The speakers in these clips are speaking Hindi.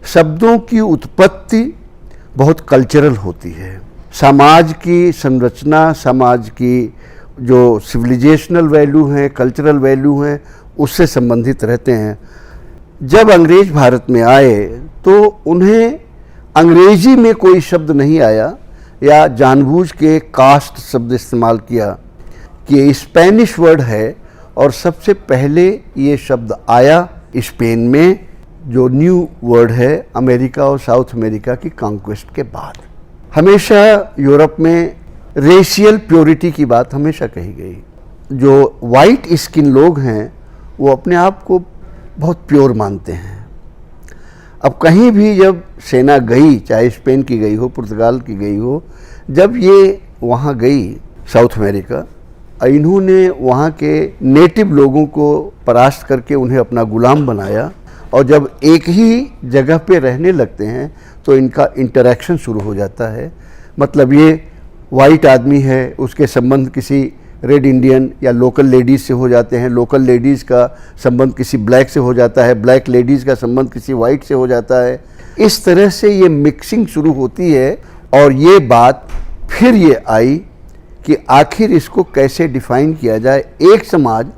शब्दों की उत्पत्ति बहुत कल्चरल होती है। समाज की संरचना, समाज की जो सिविलाइजेशनल वैल्यू हैं, कल्चरल वैल्यू हैं, उससे संबंधित रहते हैं। जब अंग्रेज भारत में आए तो उन्हें अंग्रेजी में कोई शब्द नहीं आया या जानबूझ के कास्ट शब्द इस्तेमाल किया कि ये स्पेनिश वर्ड है, और सबसे पहले ये शब्द आया स्पेन में, जो न्यू वर्ड है अमेरिका और साउथ अमेरिका की कॉन्क्वेस्ट के बाद। हमेशा यूरोप में रेशियल प्योरिटी की बात हमेशा कही गई। जो वाइट स्किन लोग हैं वो अपने आप को बहुत प्योर मानते हैं। अब कहीं भी जब सेना गई, चाहे स्पेन की गई हो, पुर्तगाल की गई हो, जब ये वहाँ गई साउथ अमेरिका, इन्होंने वहाँ के नेटिव लोगों को परास्त करके उन्हें अपना गुलाम बनाया, और जब एक ही जगह पे रहने लगते हैं तो इनका इंटरेक्शन शुरू हो जाता है। मतलब ये वाइट आदमी है, उसके संबंध किसी रेड इंडियन या लोकल लेडीज़ से हो जाते हैं, लोकल लेडीज़ का संबंध किसी ब्लैक से हो जाता है, ब्लैक लेडीज़ का संबंध किसी वाइट से हो जाता है। इस तरह से ये मिक्सिंग शुरू होती है, और ये बात फिर ये आई कि आखिर इसको कैसे डिफ़ाइन किया जाए। एक समाज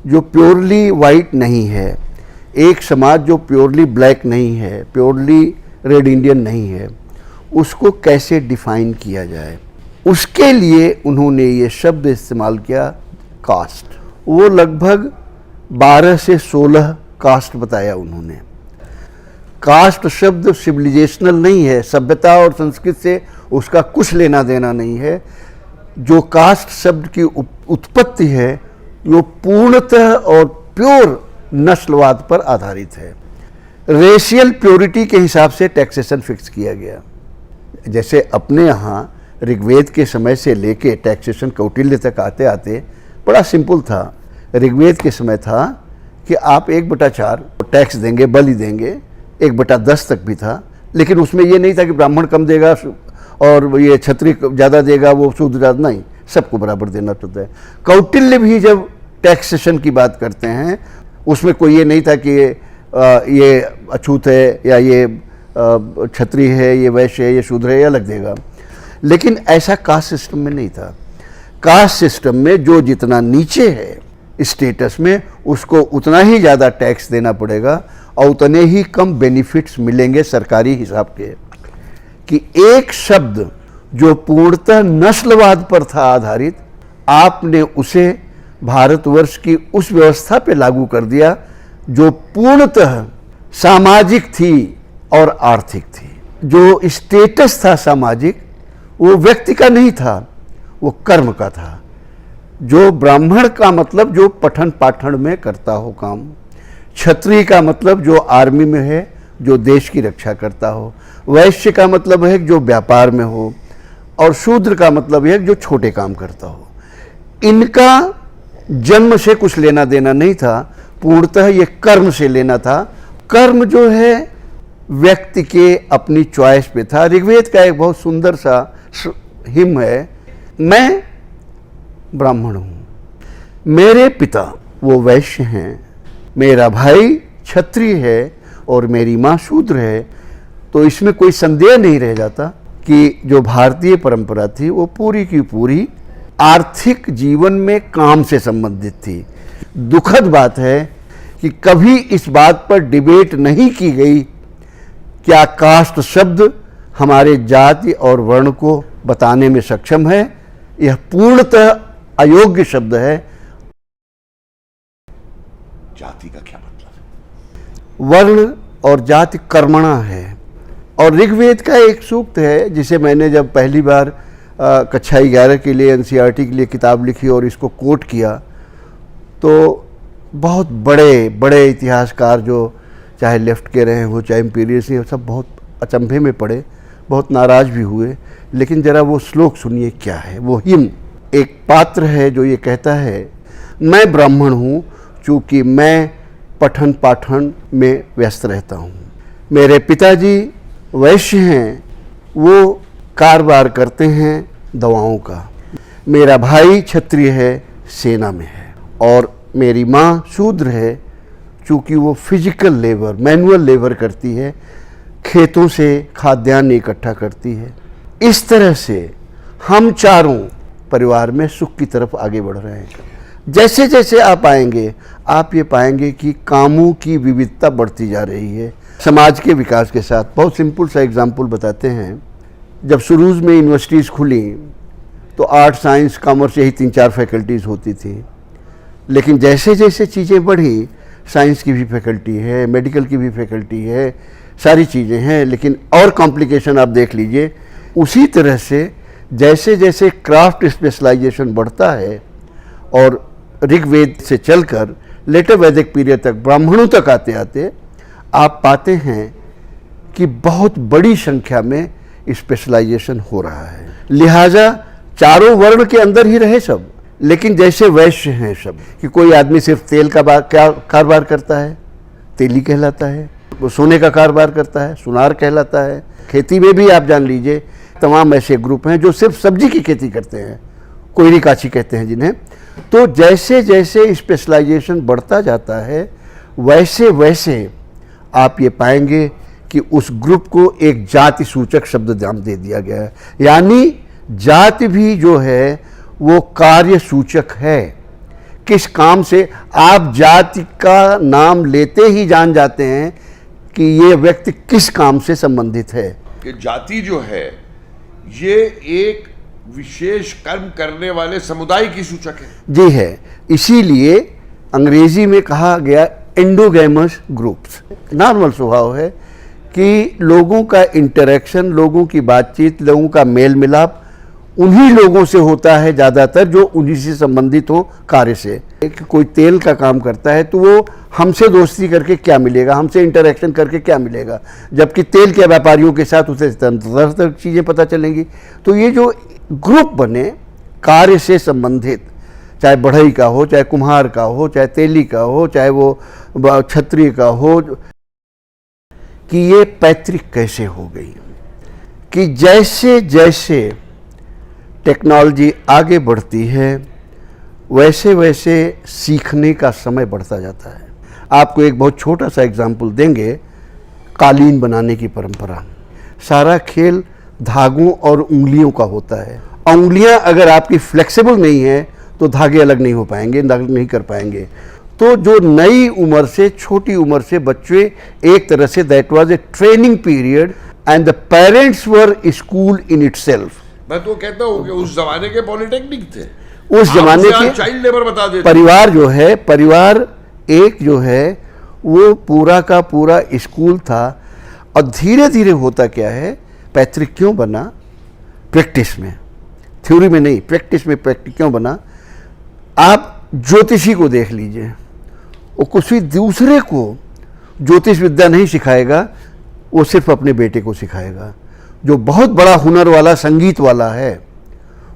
जो प्योरली वाइट नहीं है, एक समाज जो प्योरली ब्लैक नहीं है, प्योरली रेड इंडियन नहीं है, उसको कैसे डिफ़ाइन किया जाए। उसके लिए उन्होंने ये शब्द इस्तेमाल किया, कास्ट। वो लगभग 12 से 16 कास्ट बताया उन्होंने। कास्ट शब्द सिविलाइजेशनल नहीं है, सभ्यता और संस्कृत से उसका कुछ लेना देना नहीं है। जो कास्ट शब्द की उत्पत्ति है वो पूर्णतः और प्योर नस्लवाद पर आधारित है। रेशियल प्योरिटी के हिसाब से टैक्सेशन फिक्स किया गया। जैसे अपने यहाँ ऋग्वेद के समय से लेके टैक्सेशन कौटिल्य तक आते आते बड़ा सिंपल था। ऋग्वेद के समय था कि आप 1/4 टैक्स देंगे, बलि देंगे, 1/10 तक भी था, लेकिन उसमें ये नहीं था कि ब्राह्मण कम देगा और ये क्षत्रिय ज़्यादा देगा, वो शूद्र ज़्यादा, नहीं, सबको बराबर देना पड़ता है। कौटिल्य भी जब टैक्सेशन की बात करते हैं उसमें कोई ये नहीं था कि ये अछूत है या ये क्षत्रिय है, ये वैश्य है, ये शूद्र है, ये अलग देगा। लेकिन ऐसा कास्ट सिस्टम में नहीं था। कास्ट सिस्टम में जो जितना नीचे है स्टेटस में, उसको उतना ही ज़्यादा टैक्स देना पड़ेगा और उतने ही कम बेनिफिट्स मिलेंगे सरकारी हिसाब के। कि एक शब्द जो पूर्णतः नस्लवाद पर था आधारित, आपने उसे भारतवर्ष की उस व्यवस्था पे लागू कर दिया जो पूर्णतः सामाजिक थी और आर्थिक थी। जो स्टेटस था सामाजिक, वो व्यक्ति का नहीं था, वो कर्म का था। जो ब्राह्मण का मतलब जो पठन पाठन में करता हो काम, क्षत्रिय का मतलब जो आर्मी में है, जो देश की रक्षा करता हो, वैश्य का मतलब है जो व्यापार में हो, और शूद्र का मतलब है जो छोटे काम करता हो। इनका जन्म से कुछ लेना देना नहीं था, पूर्णतः ये कर्म से लेना था। कर्म जो है व्यक्ति के अपनी चॉइस पे था। ऋग्वेद का एक बहुत सुंदर सा हिम है, मैं ब्राह्मण हूँ, मेरे पिता वो वैश्य हैं, मेरा भाई क्षत्रिय है और मेरी माँ शूद्र है। तो इसमें कोई संदेह नहीं रह जाता कि जो भारतीय परंपरा थी वो पूरी की पूरी आर्थिक जीवन में काम से संबंधित थी। दुखद बात है कि कभी इस बात पर डिबेट नहीं की गई क्या कास्ट शब्द हमारे जाति और वर्ण को बताने में सक्षम है। यह पूर्णतः अयोग्य शब्द है। जाति का क्या मतलब है? वर्ण और जाति कर्मणा है। और ऋग्वेद का एक सूक्त है जिसे मैंने जब पहली बार कक्षा 11 के लिए एनसीईआरटी के लिए किताब लिखी और इसको कोट किया, तो बहुत बड़े बड़े इतिहासकार जो चाहे लेफ्ट के रहे हो चाहे इम्पीरियल्स हैं, सब बहुत अचंभे में पड़े, बहुत नाराज भी हुए। लेकिन जरा वो श्लोक सुनिए क्या है। वो हिम एक पात्र है जो ये कहता है, मैं ब्राह्मण हूँ चूँकि मैं पठन पाठन में व्यस्त रहता हूँ, मेरे पिताजी वैश्य हैं, वो कारोबार करते हैं दवाओं का, मेरा भाई क्षत्रिय है, सेना में है, और मेरी माँ शूद्र है चूँकि वो फिजिकल लेबर मैनुअल लेबर करती है। खेतों से खाद्यान्न इकट्ठा करती है। इस तरह से हम चारों परिवार में सुख की तरफ आगे बढ़ रहे हैं। जैसे जैसे आप आएंगे, आप ये पाएंगे कि कामों की विविधता बढ़ती जा रही है समाज के विकास के साथ। बहुत सिंपल सा एग्जाम्पल बताते हैं। जब शुरू में यूनिवर्सिटीज़ खुली तो आर्ट, साइंस, कॉमर्स यही 3-4 फैकल्टीज़ होती थी, लेकिन जैसे जैसे चीज़ें बढ़ी, साइंस की भी फैकल्टी है, मेडिकल की भी फैकल्टी है, सारी चीज़ें हैं, लेकिन और कॉम्प्लिकेशन आप देख लीजिए। उसी तरह से जैसे जैसे क्राफ्ट स्पेशलाइजेशन बढ़ता है और ऋग्वेद से चलकर लेटर वैदिक पीरियड तक, ब्राह्मणों तक आते आते आप पाते हैं कि बहुत बड़ी संख्या में स्पेशलाइजेशन हो रहा है। लिहाजा चारों वर्ण के अंदर ही रहे सब, लेकिन जैसे वैश्य हैं सब, कि कोई आदमी सिर्फ तेल का क्या कारोबार करता है, तेली कहलाता है, वो सोने का कारोबार करता है, सुनार कहलाता है। खेती में भी आप जान लीजिए तमाम ऐसे ग्रुप हैं जो सिर्फ सब्जी की खेती करते हैं, कोयरी काची कहते हैं जिन्हें। तो जैसे जैसे स्पेशलाइजेशन बढ़ता जाता है, वैसे वैसे आप ये पाएंगे कि उस ग्रुप को एक जाति सूचक शब्द नाम दे दिया गया है। यानी जाति भी जो है वो कार्य सूचक है। किस काम से आप जाति का नाम लेते ही जान जाते हैं कि ये व्यक्ति किस काम से संबंधित है। कि जाति जो है ये एक विशेष कर्म करने वाले समुदाय की सूचक है। जी है, इसीलिए अंग्रेजी में कहा गया एंडोगैमस ग्रुप्स। नॉर्मल स्वभाव है कि लोगों का इंटरेक्शन, लोगों की बातचीत, लोगों का मेल मिलाप उन्हीं लोगों से होता है ज़्यादातर जो उन्हीं से संबंधित हो कार्य से। कोई तेल का काम करता है तो वो हमसे दोस्ती करके क्या मिलेगा, हमसे इंटरेक्शन करके क्या मिलेगा, जबकि तेल के व्यापारियों के साथ उसे तरह तरह चीज़ें पता चलेंगी। तो ये जो ग्रुप बने कार्य से संबंधित, चाहे बढ़ई का हो, चाहे कुम्हार का हो, चाहे तेली का हो, चाहे वो क्षत्रिय का हो, कि ये पैतृक कैसे हो गई कि जैसे जैसे टेक्नोलॉजी आगे बढ़ती है वैसे वैसे सीखने का समय बढ़ता जाता है। आपको एक बहुत छोटा सा एग्जाम्पल देंगे, कालीन बनाने की परंपरा। सारा खेल धागों और उंगलियों का होता है। उंगलियां अगर आपकी फ्लेक्सिबल नहीं है तो धागे अलग नहीं हो पाएंगे, अलग नहीं कर पाएंगे। तो जो नई उम्र से, छोटी उम्र से बच्चे, एक तरह say that was a training period and the parents were school in itself. मैं तो कहता हूँ कि उस जमाने के पॉलिटेक्निक थे, उस जमाने के चाइल्ड लेबर बता देते। परिवार जो है, परिवार एक जो है वो पूरा का पूरा स्कूल था। और धीरे धीरे होता क्या है, पैतृक क्यों बना, प्रैक्टिस में, थ्योरी में नहीं, प्रैक्टिस में पैतृक क्यों बना। आप ज्योतिषी को देख लीजिए, वो किसी दूसरे को ज्योतिष विद्या नहीं सिखाएगा, वो सिर्फ अपने बेटे को सिखाएगा। जो बहुत बड़ा हुनर वाला, संगीत वाला है,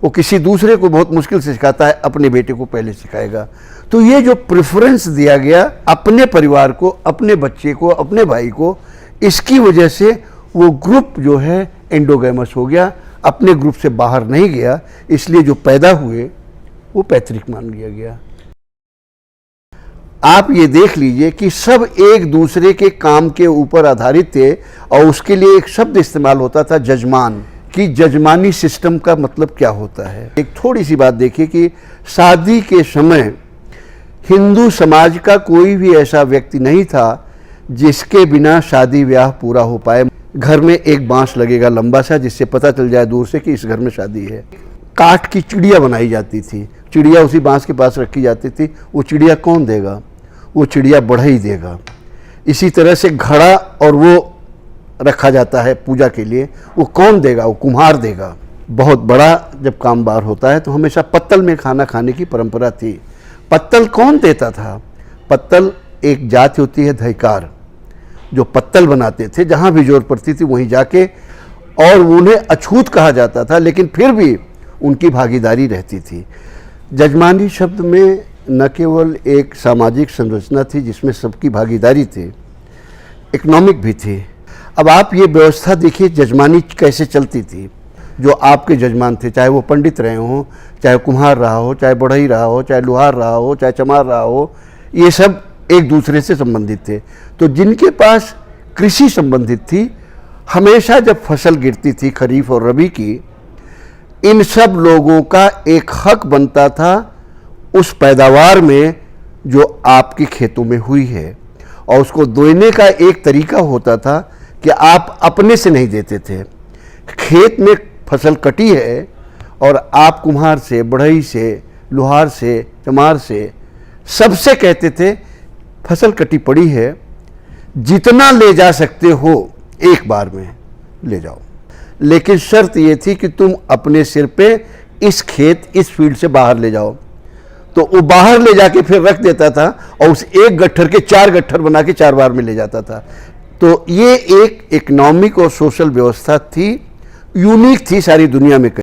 वो किसी दूसरे को बहुत मुश्किल से सिखाता है, अपने बेटे को पहले सिखाएगा। तो ये जो प्रेफरेंस दिया गया अपने परिवार को, अपने बच्चे को, अपने भाई को, इसकी वजह से वो ग्रुप जो है एंडोगैमस हो गया, अपने ग्रुप से बाहर नहीं गया। इसलिए जो पैदा हुए वो पैतृक मान लिया गया। आप ये देख लीजिए कि सब एक दूसरे के काम के ऊपर आधारित थे। और उसके लिए एक शब्द इस्तेमाल होता था, जजमान, कि जजमानी सिस्टम का मतलब क्या होता है। एक थोड़ी सी बात देखिए कि शादी के समय हिंदू समाज का कोई भी ऐसा व्यक्ति नहीं था जिसके बिना शादी ब्याह पूरा हो पाए। घर में एक बांस लगेगा लंबा सा, जिससे पता चल जाए दूर से कि इस घर में शादी है। काठ की चिड़िया बनाई जाती थी, चिड़िया उसी बांस के पास रखी जाती थी। वो चिड़िया कौन देगा, वो चिड़िया बढ़ई देगा। इसी तरह से घड़ा और वो रखा जाता है पूजा के लिए, वो कौन देगा, वो कुम्हार देगा। बहुत बड़ा जब काम बार होता है तो हमेशा पत्तल में खाना खाने की परंपरा थी। पत्तल कौन देता था, पत्तल एक जाति होती है धैकार, जो पत्तल बनाते थे, जहाँ भी जोर पड़ती थी वहीं जाके, और उन्हें अछूत कहा जाता था, लेकिन फिर भी उनकी भागीदारी रहती थी। जजमानी शब्द में न केवल एक सामाजिक संरचना थी जिसमें सबकी भागीदारी थी, इकोनॉमिक भी थी। अब आप ये व्यवस्था देखिए जजमानी कैसे चलती थी। जो आपके जजमान थे, चाहे वो पंडित रहे हों, चाहे कुम्हार रहा हो, चाहे बढ़ई रहा हो, चाहे लुहार रहा हो, चाहे चमार रहा हो, ये सब एक दूसरे से संबंधित थे। तो जिनके पास कृषि संबंधित थी हमेशा जब फसल गिरती थी खरीफ और रबी की, इन सब लोगों का एक हक बनता था उस पैदावार में जो आपके खेतों में हुई है, और उसको देने का एक तरीका होता था कि आप अपने से नहीं देते थे। खेत में फसल कटी है और आप कुम्हार से, बढ़ई से, लोहार से, चमार से, सबसे कहते थे फसल कटी पड़ी है, जितना ले जा सकते हो एक बार में ले जाओ, लेकिन शर्त ये थी कि तुम अपने सिर पे इस खेत, इस फील्ड से बाहर ले जाओ। तो वो बाहर ले जाके फिर रख देता था और उस एक गट्ठर के 4 गट्ठर बना के 4 बार में ले जाता था। तो ये एक इकोनॉमिक और सोशल व्यवस्था थी, यूनिक थी सारी दुनिया में।